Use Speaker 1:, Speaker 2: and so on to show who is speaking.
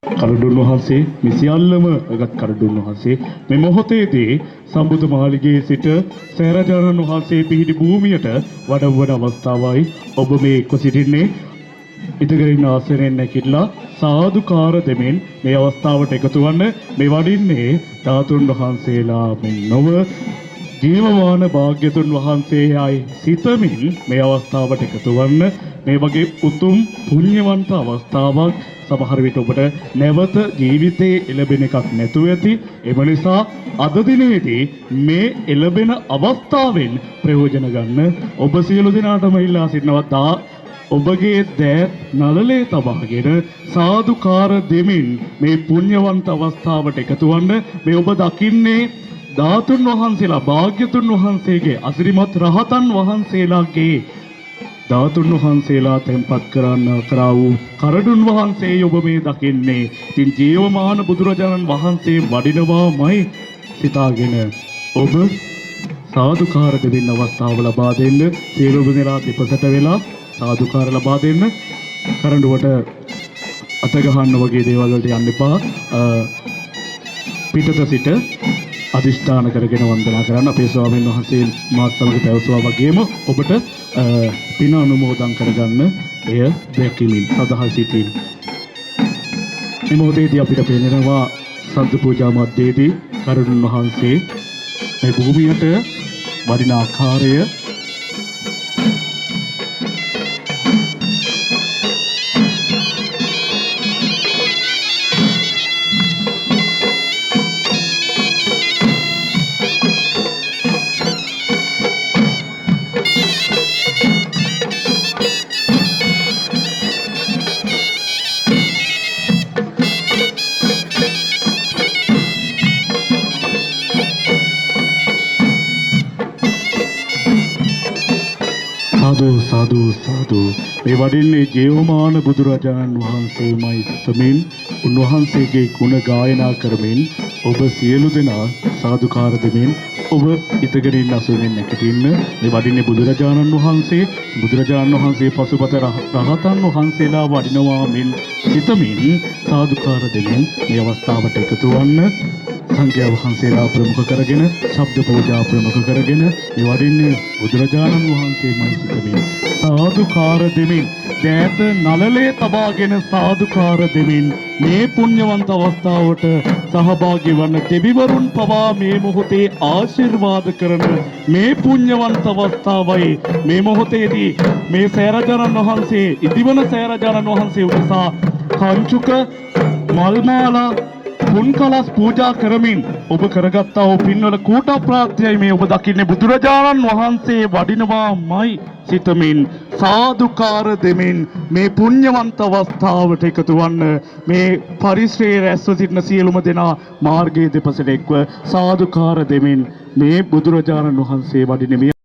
Speaker 1: කරඩුන් වහන්සේ මේ සියල්ලම ගත් කරඩුන් වහන්සේ මේ මොහොතේදී සම්බුදු මාලිගයේ සිට සෑරජානන් වහන්සේ පිහිටි භූමියට වඩවන අවස්ථාවයි ඔබ මේ එක්ව සිටින්නේ ඉදගරින් ආසනයෙන් නැගිටලා සාදුකාර දෙමින් මේ අවස්ථාවට එකතු වන්න මේ වඩින්නේ ධාතුන් වහන්සේලා මෙන් නොව ජීවමාන භාග්‍යතුන් වහන්සේයයි සිතමින් මේ අවස්ථාවට එකතු වන්න මේ වගේ උතුම් පුණ්‍යවන්ත අවස්ථාවක් සමහර විට ඔබට නැවත ජීවිතේ එළබෙන එකක් නැතුව ඇති එම නිසා අද දිනේදී මේ එළබෙන අවස්ථාවෙන් ප්‍රයෝජන ගන්න ඔබ සියලු දෙනාටම ඉල්ලා සිටිනවා ඔබගේ දෑත් නළලේ තබාගෙන සාදුකාර දෙමින් මේ පුණ්‍යවන්ත අවස්ථාවට එකතු වන්න මේ ඔබ දකින්නේ ධාතුන් වහන්සේලා භාග්‍යතුන් වහන්සේගේ අසිරිමත් රහතන් වහන්සේලාගේ ධාතුන් වහන්සේලා තෙන්පත් කරා වූ කරඩුන් වහන්සේ ඔබ මේ දකින්නේ. ඉතින් ජීවමාන බුදුරජාණන් වහන්සේ වඩිනවාමයි සිතාගෙන ඔබ සාදුකාර දෙමින් අවස්ථාව ලබා දෙන්න සියලුම දෙනා දෙපසට වෙලා සාදුකාර ලබා දෙන්න. කරඬුවට අත ගහන්න වගේ දේවල් වලට යන්න එපා. පිටත සිට අදිෂ්ඨාන කරගෙන වන්දනා කරන්න අපේ ස්වාමීන් වහන්සේ මාත් සමග පැවසුවා වගේම ඔබට පින අනුමෝදන් කරගන්න එය දැකීමෙන් සදහස් සිටින් මේ මොහොතේදී අපිට පේනවා සද්ද පූජා මැදදී කරුණන් වහන්සේ මේ භූමියට වඩින ආකාරය සාදු සාදු මේ වඩින්නේ ජීවමාන බුදුරජාණන් වහන්සේමයි සිතමින් උන්වහන්සේගේ ගුණ ගායනා කරමින් ඔබ සියලු දෙනා සාදුකාර දෙමින් ඔබ ඉතගරින් අසුනෙන් නැගිටින්න මේ වඩින්නේ බුදුරජාණන් වහන්සේ පසුපත රහතන් වහන්සේලා වඩිනවා මෙන් සිතමින් සාදුකාර දෙමින් මේ අවස්ථාවට එකතු වන්න සංඝයා වහන්සේලා ප්‍රමුඛ කරගෙන ශබ්ද පූජා ප්‍රමුඛ කරගෙන මේ වඩින්නේ බුදුරජාණන් වහන්සේමයි සිතමින් සාදුකාර දෙමින් දෑත නළලේ තබාගෙන සාදුකාර දෙමින් මේ පුණ්‍යවන්ත අවස්ථාවට සහභාගී වන දෙවිවරුන් පවා මේ මොහොතේ ආශිර්වාද කරන මේ පුණ්‍යවන්ත අවස්ථාවයි මේ මොහොතේදී මේ සෑරජානන් වහන්සේ ඉදිවන සෑරජානන් වහන්සේ උදෙසා කංචුක මල්මාලා පුන්කලස් පූජා කරමින් ඔබ කරගත්තා වූ පින්වල කූට ප්‍රාත්‍යයි මේ ඔබ දකින්නේ බුදුරජාණන් වහන්සේ වඩිනවාමයි සිතමින් සාදුකාර දෙමින් මේ පුණ්‍යවන්ත අවස්ථාවට එකතු වන්න මේ පරිශ්‍රයේ රැස්ව සිටින සියලුම දෙනා මාර්ගයේ දෙපසට එක්ව සාදුකාර දෙමින් මේ බුදුරජාණන් වහන්සේ වඩින